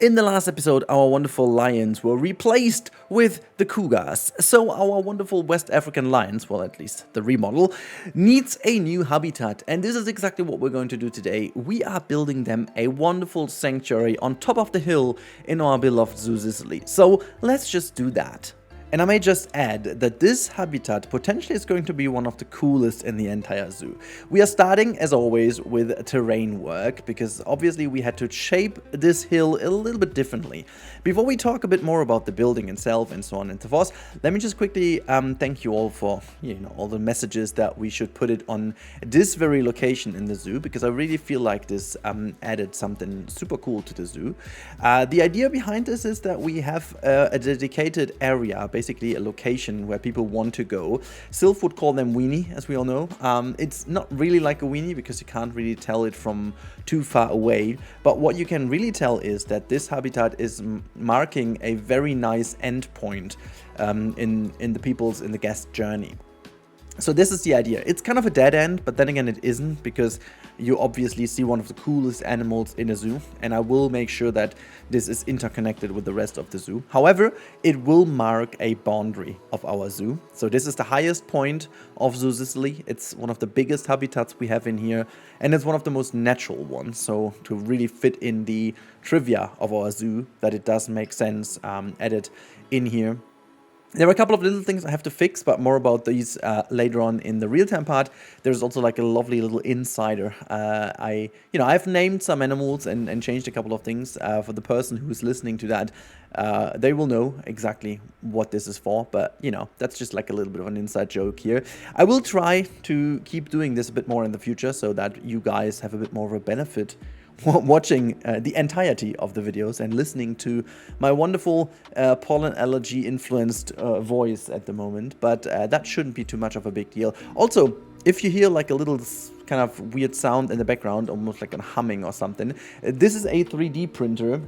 In the last episode, our wonderful lions were replaced with the Cougars. So our wonderful West African lions, well at least the remodel, needs a new habitat. And this is exactly what we're going to do today. We are building them a wonderful sanctuary on top of the hill in our beloved Zoo Sicily. So let's just do that. And I may just add that this habitat potentially is going to be one of the coolest in the entire zoo. We are starting, as always, with terrain work, because obviously we had to shape this hill a little bit differently. Before we talk a bit more about the building itself and so on and so forth, let me just quickly thank you all for, all the messages that we should put it on this very location in the zoo, because I really feel like this added something super cool to the zoo. The idea behind this is that we have a dedicated area, basically a location where people want to go. Sylph would call them weenie, as we all know. It's not really like a weenie because you can't really tell it from too far away, but what you can really tell is that this habitat is marking a very nice endpoint in the guest journey. So this is the idea. It's kind of a dead end, but then again it isn't, because you obviously see one of the coolest animals in a zoo, and I will make sure that this is interconnected with the rest of the zoo. However, it will mark a boundary of our zoo. So this is the highest point of Zoo Sicily. It's one of the biggest habitats we have in here, and it's one of the most natural ones. So to really fit in the trivia of our zoo, that it does make sense, added in here. There are a couple of little things I have to fix, but more about these later on in the real-time part. There's also like a lovely little insider. I've named some animals and changed a couple of things. For the person who's listening to that, they will know exactly what this is for, but that's just like a little bit of an inside joke here. I will try to keep doing this a bit more in the future so that you guys have a bit more of a benefit watching the entirety of the videos and listening to my wonderful pollen allergy influenced voice at the moment, but that shouldn't be too much of a big deal. Also, if you hear like a little kind of weird sound in the background, almost like a humming or something, this is a 3D printer.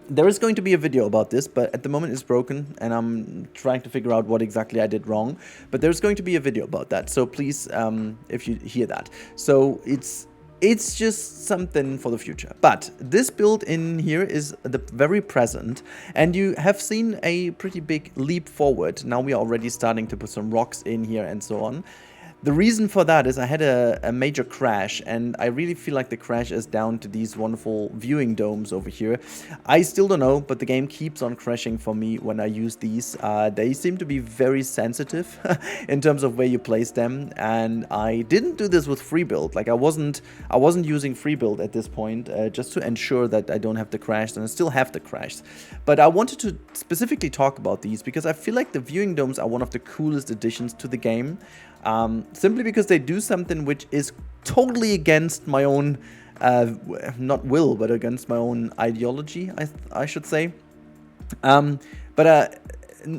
There is going to be a video about this, but at the moment it's broken and I'm trying to figure out what exactly I did wrong, but there's going to be a video about that, so please, if you hear that. So it's just something for the future. But this build in here is the very present, and you have seen a pretty big leap forward. Now we are already starting to put some rocks in here and so on. The reason for that is I had a major crash, and I really feel like the crash is down to these wonderful viewing domes over here. I still don't know, but the game keeps on crashing for me when I use these. They seem to be very sensitive in terms of where you place them, and I didn't do this with free build. Like I wasn't using free build at this point, just to ensure that I don't have the crash, and I still have the crash. But I wanted to specifically talk about these because I feel like the viewing domes are one of the coolest additions to the game. Simply because they do something which is totally against my own, not will, but against my own ideology, I should say.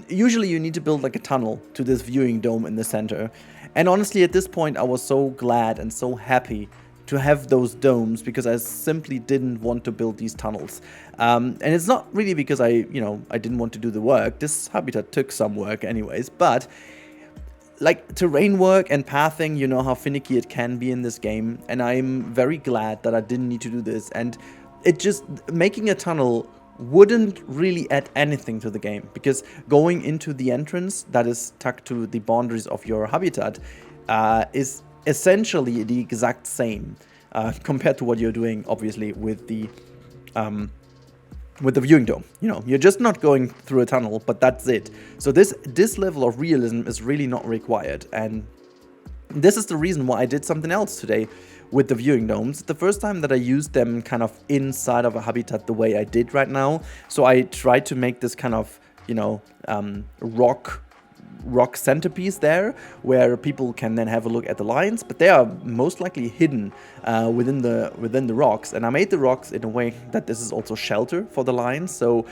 Usually you need to build like a tunnel to this viewing dome in the center. And honestly, at this point, I was so glad and so happy to have those domes, because I simply didn't want to build these tunnels. And it's not really because I didn't want to do the work. This habitat took some work anyways, but like terrain work and pathing, you know how finicky it can be in this game, and I'm very glad that I didn't need to do this. And it just, making a tunnel wouldn't really add anything to the game, because going into the entrance that is tucked to the boundaries of your habitat is essentially the exact same compared to what you're doing, obviously, with the viewing dome. You're just not going through a tunnel, but that's it. So this level of realism is really not required, and this is the reason why I did something else today with the viewing domes. The first time that I used them kind of inside of a habitat the way I did right now. So I tried to make this kind of rock centerpiece there, where people can then have a look at the lions, but they are most likely hidden within the rocks. And I made the rocks in a way that this is also shelter for the lions. So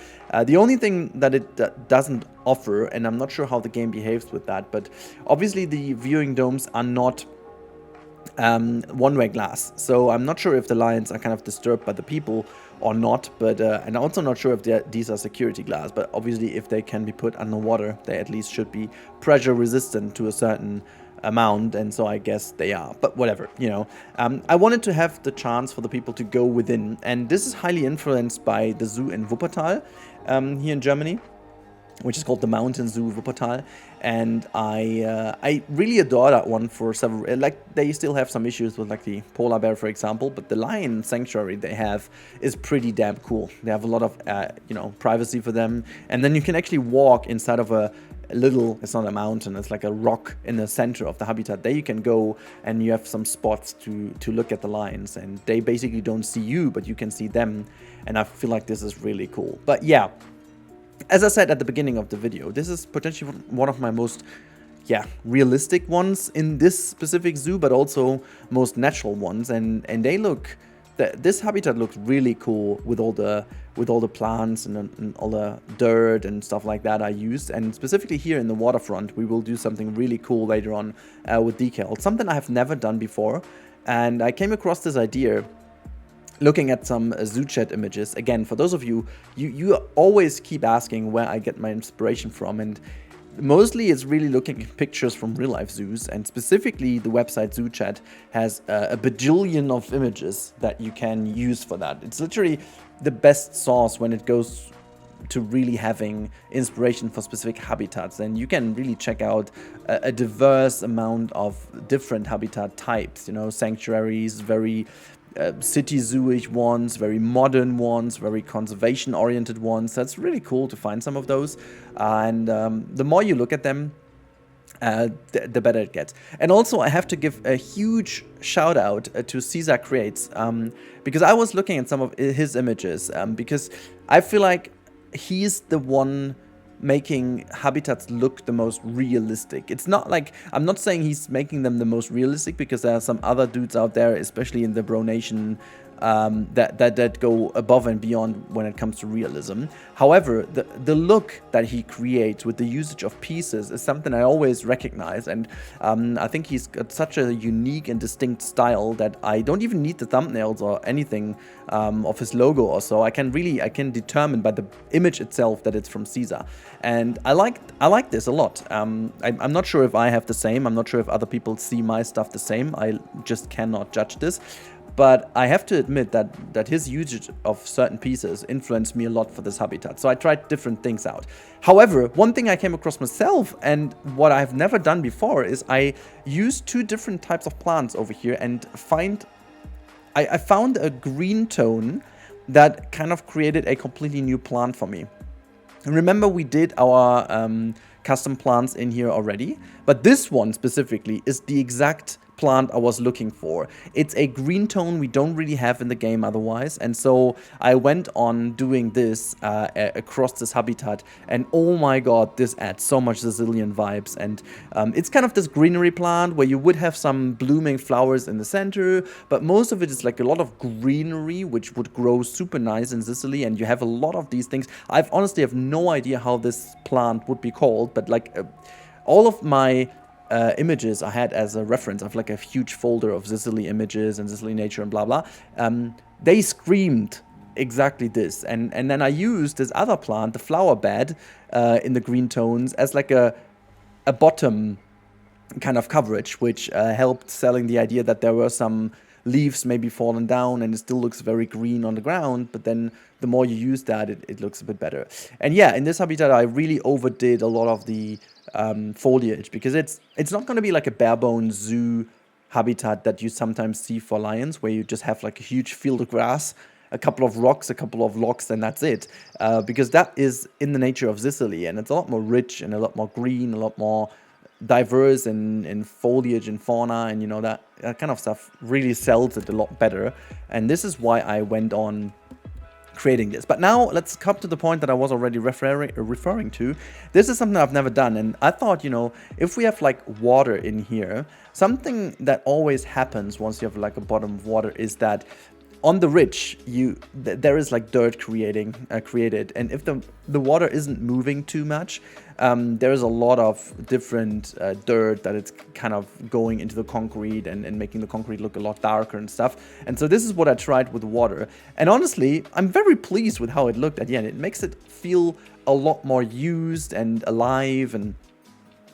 the only thing that it doesn't offer, and I'm not sure how the game behaves with that, but obviously the viewing domes are not one-way glass, so I'm not sure if the lions are kind of disturbed by the people or not, but and I'm also not sure if these are security glass, but obviously if they can be put underwater, they at least should be pressure resistant to a certain amount, and so I guess they are, but whatever, you know. I wanted to have the chance for the people to go within, and this is highly influenced by the zoo in Wuppertal, here in Germany, which is called the Mountain Zoo Wuppertal, and I really adore that one for several, like, they still have some issues with, like, the polar bear, for example, but the lion sanctuary they have is pretty damn cool. They have a lot of, you know, privacy for them, and then you can actually walk inside of a little, it's not a mountain, it's like a rock in the center of the habitat. There you can go and you have some spots to look at the lions, and they basically don't see you, but you can see them, and I feel like this is really cool. But yeah, as I said at the beginning of the video, this is potentially one of my most, realistic ones in this specific zoo, but also most natural ones, and they look, this habitat looks really cool with all the plants and all the dirt and stuff like that I used. And specifically here in the waterfront, we will do something really cool later on with decals, something I have never done before. And I came across this idea looking at some zoo chat images. Again, for those of you, you always keep asking where I get my inspiration from, and mostly it's really looking at pictures from real life zoos, and specifically the website Zoo Chat has a bajillion of images that you can use for that. It's literally the best source when it goes to really having inspiration for specific habitats, and you can really check out a diverse amount of different habitat types, you know, sanctuaries, very city zoo-ish ones, very modern ones, very conservation-oriented ones. That's really cool to find some of those. And the more you look at them, the better it gets. And also, I have to give a huge shout out to Caesar Creates, because I was looking at some of his images, because I feel like he's the one making habitats look the most realistic. It's not like, I'm not saying he's making them the most realistic, because there are some other dudes out there, especially in the Bro Nation, that go above and beyond when it comes to realism. However, the look that he creates with the usage of pieces is something I always recognize, and I think he's got such a unique and distinct style that I don't even need the thumbnails or anything of his logo or so. I can determine by the image itself that it's from Caesar, and I like this a lot. I'm not sure if I have the same. I'm not sure if other people see my stuff the same. I just cannot judge this. But I have to admit that his usage of certain pieces influenced me a lot for this habitat. So I tried different things out. However, one thing I came across myself, and what I've never done before, is I used two different types of plants over here, and I found a green tone that kind of created a completely new plant for me. Remember, we did our custom plants in here already, but this one specifically is the exact plant I was looking for. It's a green tone we don't really have in the game otherwise, and so I went on doing this across this habitat, and oh my god, this adds so much Sicilian vibes. And it's kind of this greenery plant where you would have some blooming flowers in the center, but most of it is like a lot of greenery which would grow super nice in Sicily, and you have a lot of these things. I've honestly have no idea how this plant would be called, but like all of my images I had as a reference of like a huge folder of Sicily images and Sicily nature and blah blah, they screamed exactly this, and then I used this other plant, the flower bed, in the green tones as like a bottom kind of coverage, which helped selling the idea that there were some leaves maybe fallen down and it still looks very green on the ground, but then the more you use that, it looks a bit better. And yeah, in this habitat I really overdid a lot of the foliage, because it's not going to be like a bare bones zoo habitat that you sometimes see for lions, where you just have like a huge field of grass, a couple of rocks, a couple of logs, and that's it, because that is in the nature of Sicily, and it's a lot more rich and a lot more green, a lot more diverse in foliage and fauna, and you know, that kind of stuff really sells it a lot better. And this is why I went on creating this. But now let's come to the point that I was already referring to. This is something I've never done, and I thought, you know, if we have like water in here, something that always happens once you have like a bottom of water is that on the ridge, there is like dirt created, and if the water isn't moving too much, there is a lot of different dirt that it's kind of going into the concrete and making the concrete look a lot darker and stuff. And so this is what I tried with water, and honestly, I'm very pleased with how it looked at the end. It makes it feel a lot more used and alive, and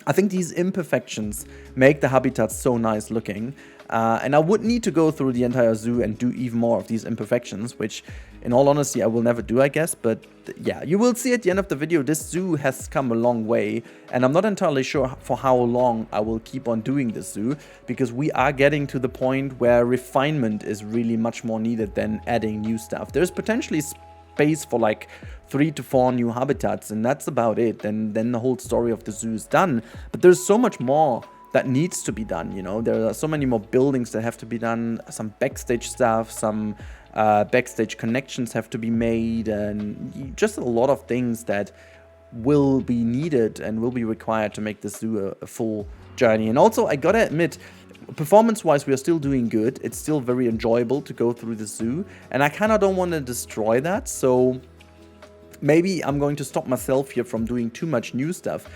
I think these imperfections make the habitats so nice looking, and I would need to go through the entire zoo and do even more of these imperfections, which in all honesty I will never do, I guess. But yeah, you will see at the end of the video this zoo has come a long way, and I'm not entirely sure for how long I will keep on doing this zoo, because we are getting to the point where refinement is really much more needed than adding new stuff. There's potentially space for like 3 to 4 new habitats, and that's about it. And then the whole story of the zoo is done. But there's so much more that needs to be done, you know. There are so many more buildings that have to be done, some backstage stuff, some backstage connections have to be made, and just a lot of things that will be needed and will be required to make this zoo a full journey. And also, I gotta admit, performance-wise, we are still doing good. It's still very enjoyable to go through the zoo, and I kind of don't want to destroy that, so maybe I'm going to stop myself here from doing too much new stuff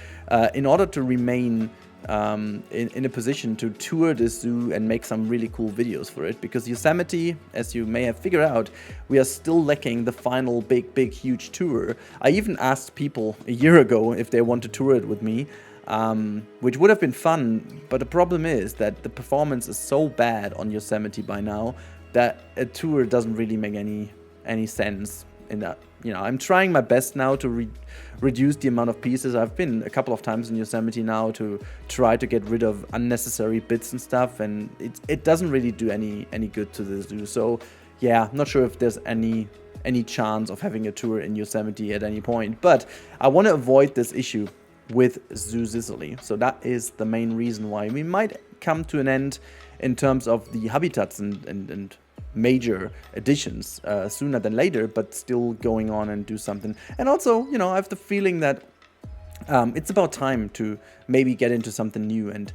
in order to remain in a position to tour this zoo and make some really cool videos for it. Because Yosemite, as you may have figured out, we are still lacking the final big huge tour. I even asked people a year ago if they want to tour it with me, which would have been fun, but the problem is that the performance is so bad on Yosemite by now that a tour doesn't really make any sense in that. You know, I'm trying my best now to reduce the amount of pieces. I've been a couple of times in Yosemite now to try to get rid of unnecessary bits and stuff, and it doesn't really do any good to the zoo. So yeah, I'm not sure if there's any chance of having a tour in Yosemite at any point, but I want to avoid this issue with Zoo Sicily. So that is the main reason why we might come to an end in terms of the habitats and major additions sooner than later, but still going on and do something. And also, you know, I have the feeling that it's about time to maybe get into something new. And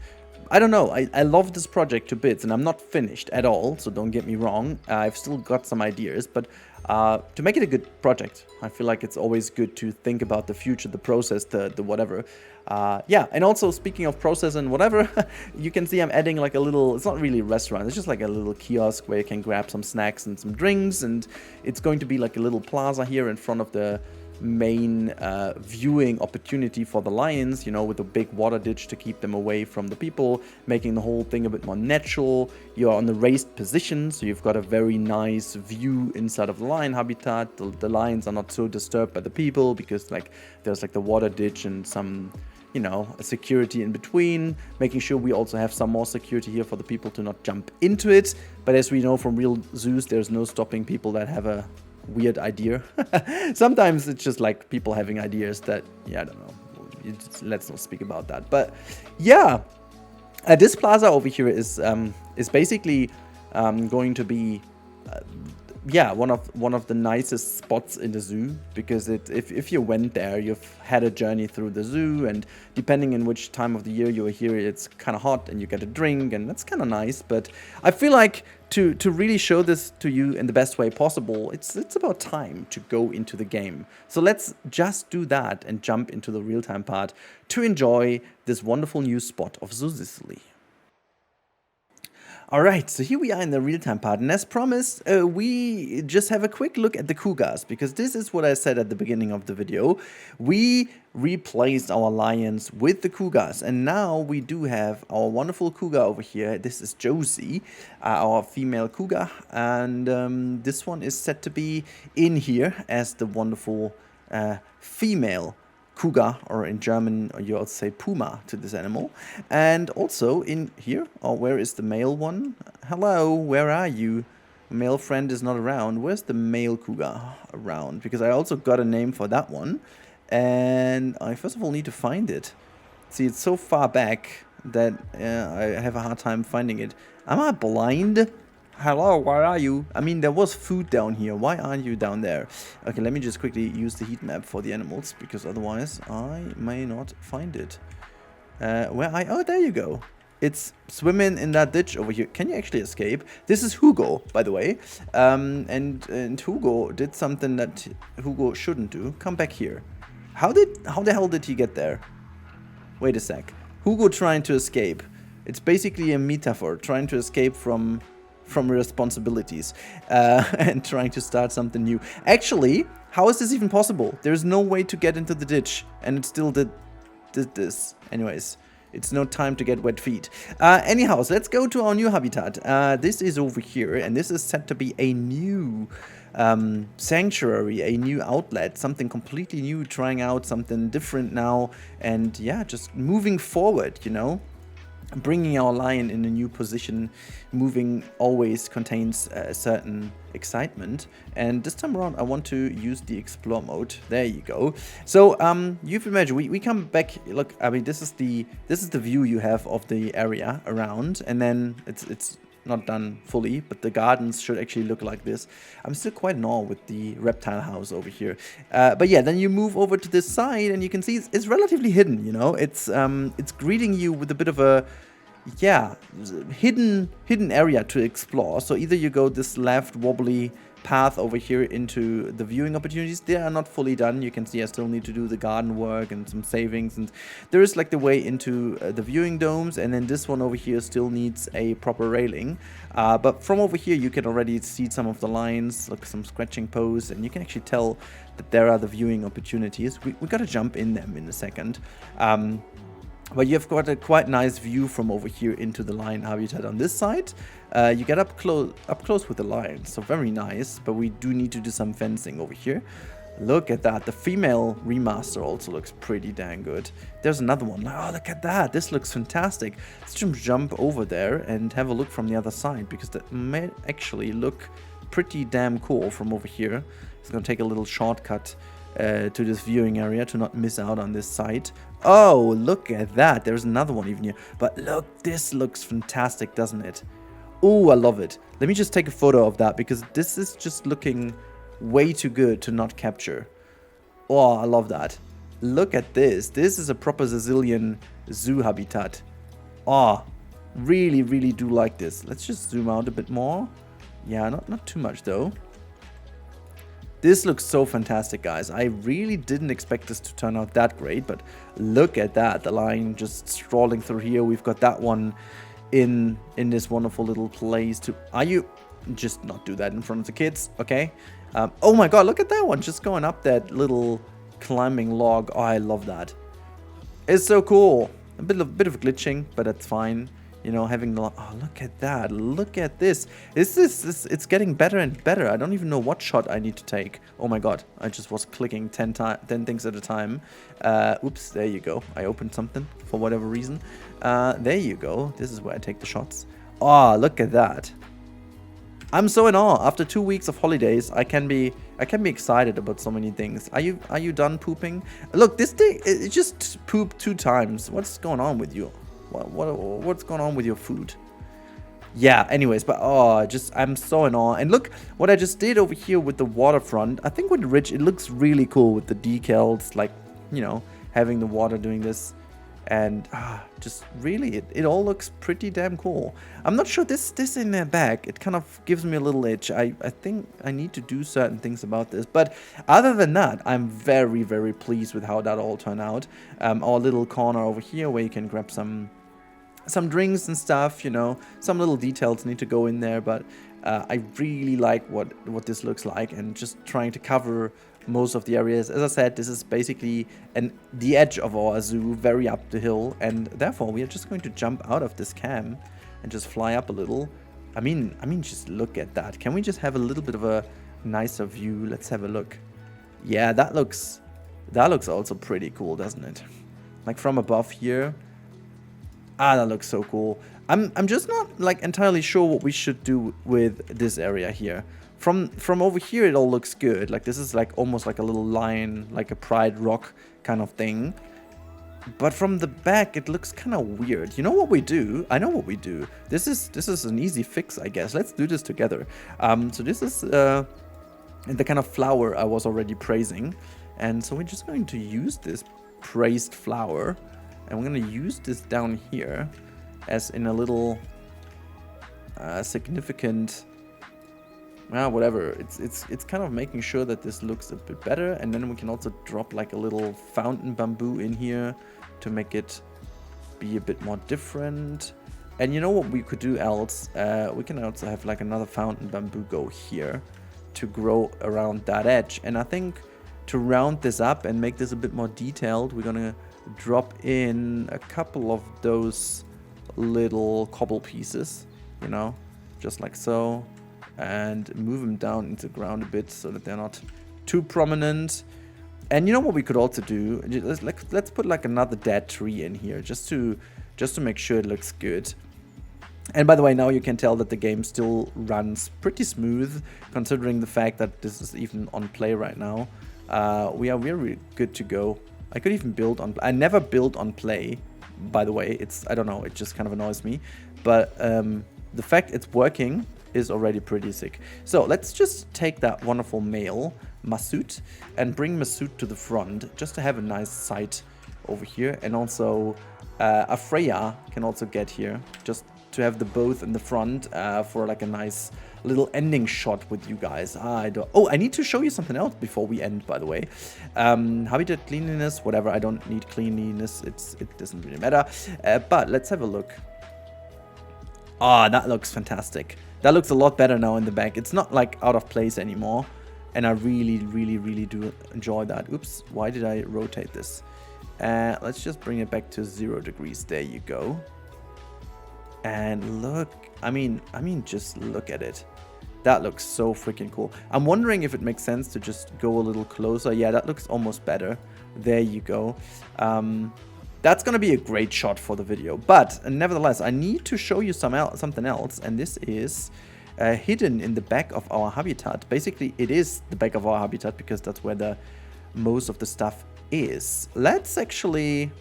I don't know, I love this project to bits, and I'm not finished at all, so don't get me wrong. I've still got some ideas, but to make it a good project, I feel like it's always good to think about the future, the process, the whatever. Yeah, and also speaking of process and whatever, you can see I'm adding like a little, it's not really a restaurant, it's just like a little kiosk where you can grab some snacks and some drinks, and it's going to be like a little plaza here in front of the main viewing opportunity for the lions, you know, with a big water ditch to keep them away from the people, making the whole thing a bit more natural. You're on the raised position, so you've got a very nice view inside of the lion habitat. The lions are not so disturbed by the people because like there's like the water ditch and some, you know, a security in between, making sure we also have some more security here for the people to not jump into it. But as we know from real zoos, there's no stopping people that have a weird idea. Sometimes it's just like people having ideas that, yeah, I don't know, let's not speak about that. But yeah, this plaza over here is basically going to be yeah, one of the nicest spots in the zoo, because if you went there, you've had a journey through the zoo, and depending on which time of the year you're here, it's kind of hot and you get a drink, and that's kind of nice. But I feel like to really show this to you in the best way possible, it's about time to go into the game. So let's just do that and jump into the real-time part to enjoy this wonderful new spot of Zoo Sicily. Alright, so here we are in the real-time part, and as promised, we just have a quick look at the Cougars, because this is what I said at the beginning of the video. We replaced our lions with the Cougars, and now we do have our wonderful Cougar over here. This is Josie, our female Cougar, and this one is set to be in here as the wonderful female Cougar, or in German you also say Puma to this animal. And also in here, oh, where is the male one? Hello, where are you? Male friend is not around. Where's the male Cougar around? Because I also got a name for that one, and I first of all need to find it. See, it's so far back that I have a hard time finding it. Am I blind? Hello, where are you? I mean, there was food down here. Why aren't you down there? Okay, let me just quickly use the heat map for the animals, because otherwise I may not find it. Oh, there you go. It's swimming in that ditch over here. Can you actually escape? This is Hugo, by the way. And Hugo did something that Hugo shouldn't do. Come back here. How the hell did he get there? Wait a sec. Hugo trying to escape. It's basically a metaphor, trying to escape from responsibilities and trying to start something new. Actually, how is this even possible? There's no way to get into the ditch, and it still did did this. Anyways, it's no time to get wet feet. Anyhow, so let's go to our new habitat. This is over here, and this is set to be a new sanctuary, a new outlet, something completely new, trying out something different now, and yeah, just moving forward, you know. Bringing our lion in a new position, moving always contains a certain excitement. And this time around, I want to use the explore mode. There you go. So you've imagined we come back. Look, I mean, this is the view you have of the area around, and then it's not done fully, but the gardens should actually look like this. I'm still quite in awe with the reptile house over here. But yeah, then you move over to this side and you can see it's relatively hidden, you know. It's greeting you with a bit of a, yeah, hidden area to explore. So either you go this left wobbly path over here into the viewing opportunities. They are not fully done. You can see I still need to do the garden work and some savings, and there is like the way into the viewing domes, and then this one over here still needs a proper railing, but from over here you can already see some of the lines, look, some scratching posts, and you can actually tell that there are the viewing opportunities. We gotta jump in them in a second. But you've got a quite nice view from over here into the lion habitat on this side. You get up close with the lion, so very nice. But we do need to do some fencing over here. Look at that. The female remaster also looks pretty dang good. There's another one. Oh, look at that. This looks fantastic. Let's just jump over there and have a look from the other side, because that may actually look pretty damn cool from over here. It's going to take a little shortcut to this viewing area to not miss out on this site. Oh, look at that. There's another one even here. But look, this looks fantastic, doesn't it? Oh, I love it. Let me just take a photo of that, because this is just looking way too good to not capture. Oh, I love that. Look at this. This is a proper Sicilian Zoo habitat. Oh, really, really do like this. Let's just zoom out a bit more. Yeah, not too much though. This looks so fantastic, guys. I really didn't expect this to turn out that great, but look at that. The line just strolling through here. We've got that one in this wonderful little place too. Are you... Just not do that in front of the kids, okay? Oh my god, look at that one. Just going up that little climbing log. Oh, I love that. It's so cool. A bit of glitching, but that's fine. You know, having the... Oh, look at that. Look at this. It's getting better and better. I don't even know what shot I need to take. Oh my god. I just was clicking 10 things at a time. Oops, there you go. I opened something for whatever reason. There you go. This is where I take the shots. Oh, look at that. I'm so in awe. After 2 weeks of holidays, I can be excited about so many things. Are you done pooping? Look, this day it just pooped 2 times. What's going on with you? What's going on with your food? Yeah, anyways, but oh, I'm so in awe. And look what I just did over here with the waterfront. I think with Rich, it looks really cool with the decals, like, you know, having the water doing this. And just really, it all looks pretty damn cool. I'm not sure this in their back. It kind of gives me a little itch. I think I need to do certain things about this. But other than that, I'm very, very pleased with how that all turned out. Our little corner over here where you can grab some drinks and stuff, you know. Some little details need to go in there, but I really like what this looks like, and just trying to cover most of the areas. As I said, this is basically the edge of our zoo, very up the hill, and therefore we are just going to jump out of this cam and just fly up a little. I mean, just look at that. Can we just have a little bit of a nicer view? Let's have a look. Yeah, that looks also pretty cool, doesn't it? Like from above here. That looks so cool. I'm just not like entirely sure what we should do with this area here. From over here, it all looks good. Like this is like almost like a little lion, like a pride rock kind of thing. But from the back, it looks kind of weird. You know what we do? I know what we do. This is an easy fix, I guess. Let's do this together. So this is the kind of flower I was already praising, and so we're just going to use this praised flower, and we're going to use this down here as in a little significant. Whatever. It's kind of making sure that this looks a bit better, and then we can also drop like a little fountain bamboo in here to make it be a bit more different. And you know what we could do else? We can also have like another fountain bamboo go here to grow around that edge. And I think to round this up and make this a bit more detailed, we're gonna drop in a couple of those little cobble pieces, you know, just like so, and move them down into the ground a bit so that they're not too prominent. And you know what we could also do? Let's put like another dead tree in here just to make sure it looks good. And by the way, now you can tell that the game still runs pretty smooth, considering the fact that this is even on play right now. We are really good to go. I could even build on... I never build on play, by the way. I don't know, it just kind of annoys me. But the fact it's working is already pretty sick. So let's just take that wonderful male, Masood, and bring Masood to the front, just to have a nice sight over here. And also, Afreya can also get here, just to have the both in the front for like a nice little ending shot with you guys. Oh, I need to show you something else before we end, by the way. Habitat cleanliness, whatever. I don't need cleanliness. It doesn't really matter. But let's have a look. That looks fantastic. That looks a lot better now in the back. It's not like out of place anymore. And I really do enjoy that. Oops, why did I rotate this? Let's just bring it back to 0 degrees. There you go. And look, I mean, just look at it. That looks so freaking cool. I'm wondering if it makes sense to just go a little closer. Yeah, that looks almost better. There you go. That's going to be a great shot for the video. But nevertheless, I need to show you something else. And this is hidden in the back of our habitat. Basically, it is the back of our habitat because that's where most of the stuff is. Let's actually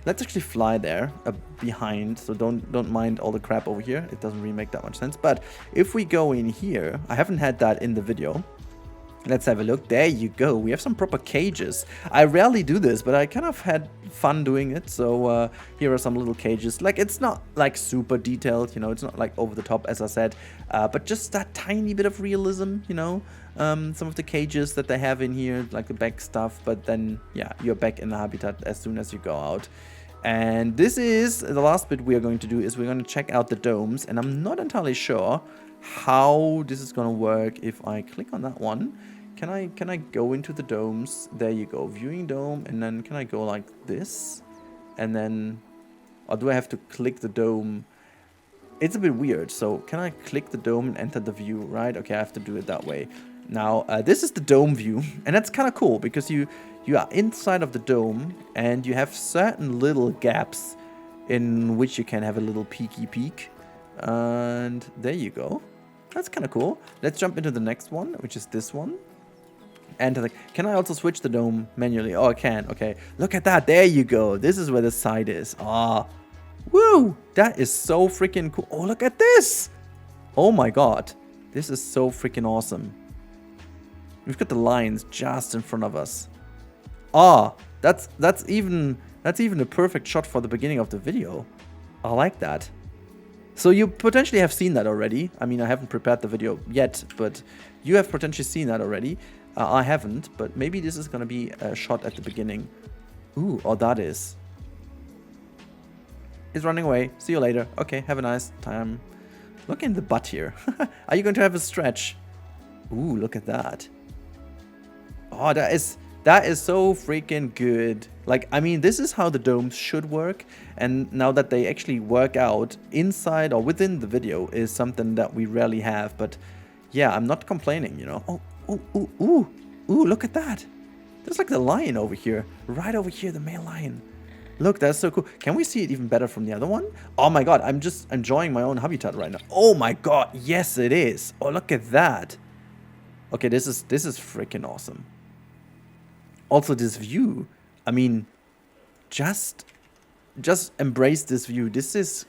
fly there behind, so don't mind all the crap over here. It doesn't really make that much sense. But if we go in here, I haven't had that in the video. Let's have a look. There you go. We have some proper cages. I rarely do this, but I kind of had fun doing it. So here are some little cages. Like, it's not like super detailed, you know, it's not like over the top, as I said, but just that tiny bit of realism, you know. Some of the cages that they have in here, like the back stuff, but then, yeah, you're back in the habitat as soon as you go out. And this is the last bit we are going to do, is we're going to check out the domes, and I'm not entirely sure how this is going to work. If I click on that one, can I go into the domes? There you go, viewing dome, and then can I go like this? And then, or do I have to click the dome? It's a bit weird. So can I click the dome and enter the view, right? Okay, I have to do it that way. Now, this is the dome view, and that's kind of cool because you are inside of the dome and you have certain little gaps in which you can have a little peeky peek. And there you go. That's kind of cool. Let's jump into the next one, which is this one. And can I also switch the dome manually? Oh, I can. Okay. Look at that. There you go. This is where the side is. Woo! That is so freaking cool. Oh, look at this. Oh my god. This is so freaking awesome. We've got the lions just in front of us. That's even a perfect shot for the beginning of the video. I like that. So you potentially have seen that already. I mean, I haven't prepared the video yet, but you have potentially seen that already. I haven't, but maybe this is going to be a shot at the beginning. Ooh, that is. He's running away. See you later. Okay, have a nice time. Look in the butt here. Are you going to have a stretch? Ooh, look at that. Oh, that is so freaking good. Like, I mean, this is how the domes should work. And now that they actually work out inside or within the video is something that we rarely have. But yeah, I'm not complaining, you know. Ooh, look at that. There's like the lion over here. Right over here, the male lion. Look, that's so cool. Can we see it even better from the other one? Oh my god, I'm just enjoying my own habitat right now. Oh my god, yes it is. Oh, look at that. Okay, this is freaking awesome. Also, this view, I mean, just embrace this view. This is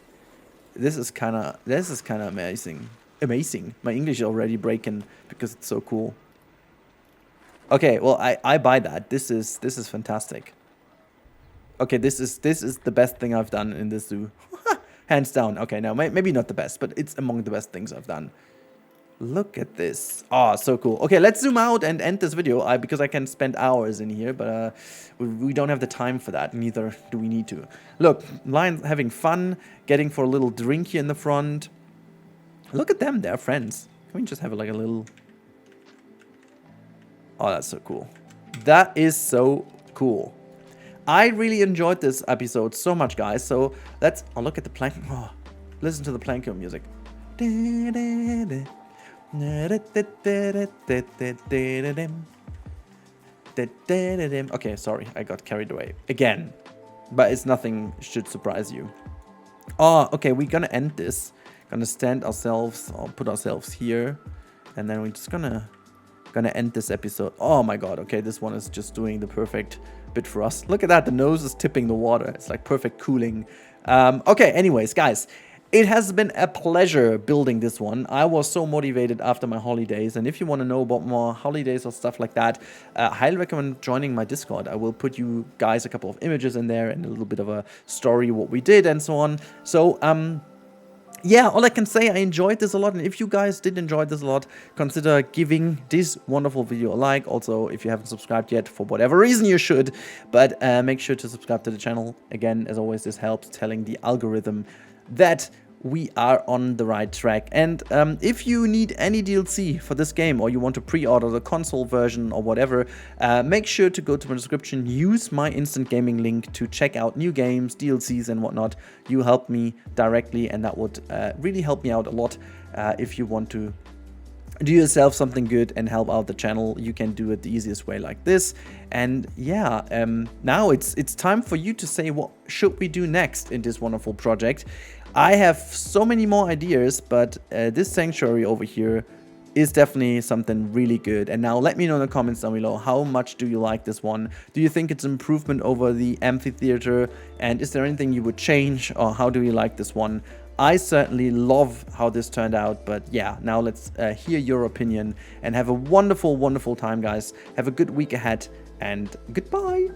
kind of amazing. Amazing. My English is already breaking because it's so cool. Okay, well, I buy that. This is fantastic. Okay, this is the best thing I've done in this zoo. Hands down. Okay, no, maybe not the best, but it's among the best things I've done. Look at this. Oh, so cool. Okay, let's zoom out and end this video because I can spend hours in here, but we don't have the time for that. Neither do we need to. Look, lions having fun, getting for a little drink here in the front. Look at them. They're friends. Can we just have like a little... Oh, that's so cool. That is so cool. I really enjoyed this episode so much, guys. So let's look at the plank. Oh, listen to the Planko music. Okay, sorry, I got carried away again, but it's nothing should surprise you. Oh, okay, we're gonna end this. Gonna stand ourselves or put ourselves here, and then we're just gonna end this episode. Oh my god, okay, this one is just doing the perfect bit for us. Look at that, the nose is tipping the water. It's like perfect cooling. Okay, anyways, guys, it has been a pleasure building this one. I was so motivated after my holidays, and if you want to know about more holidays or stuff like that, highly recommend joining my Discord. I will put you guys a couple of images in there and a little bit of a story what we did and so on. So yeah, all I can say, I enjoyed this a lot, and if you guys did enjoy this a lot, consider giving this wonderful video a like. Also, if you haven't subscribed yet, for whatever reason you should, but make sure to subscribe to the channel. Again, as always, this helps telling the algorithm that we are on the right track. And if you need any DLC for this game, or you want to pre-order the console version or whatever, make sure to go to my description, use my instant gaming link to check out new games, DLCs and whatnot. You help me directly, and that would really help me out a lot. If you want to do yourself something good and help out the channel, you can do it the easiest way like this. And yeah, now it's time for you to say, what should we do next in this wonderful project? I have so many more ideas, but this sanctuary over here is definitely something really good. And now let me know in the comments down below, how much do you like this one? Do you think it's an improvement over the amphitheater? And is there anything you would change, or how do you like this one? I certainly love how this turned out, but yeah, now let's hear your opinion, and have a wonderful, wonderful time, guys. Have a good week ahead, and goodbye.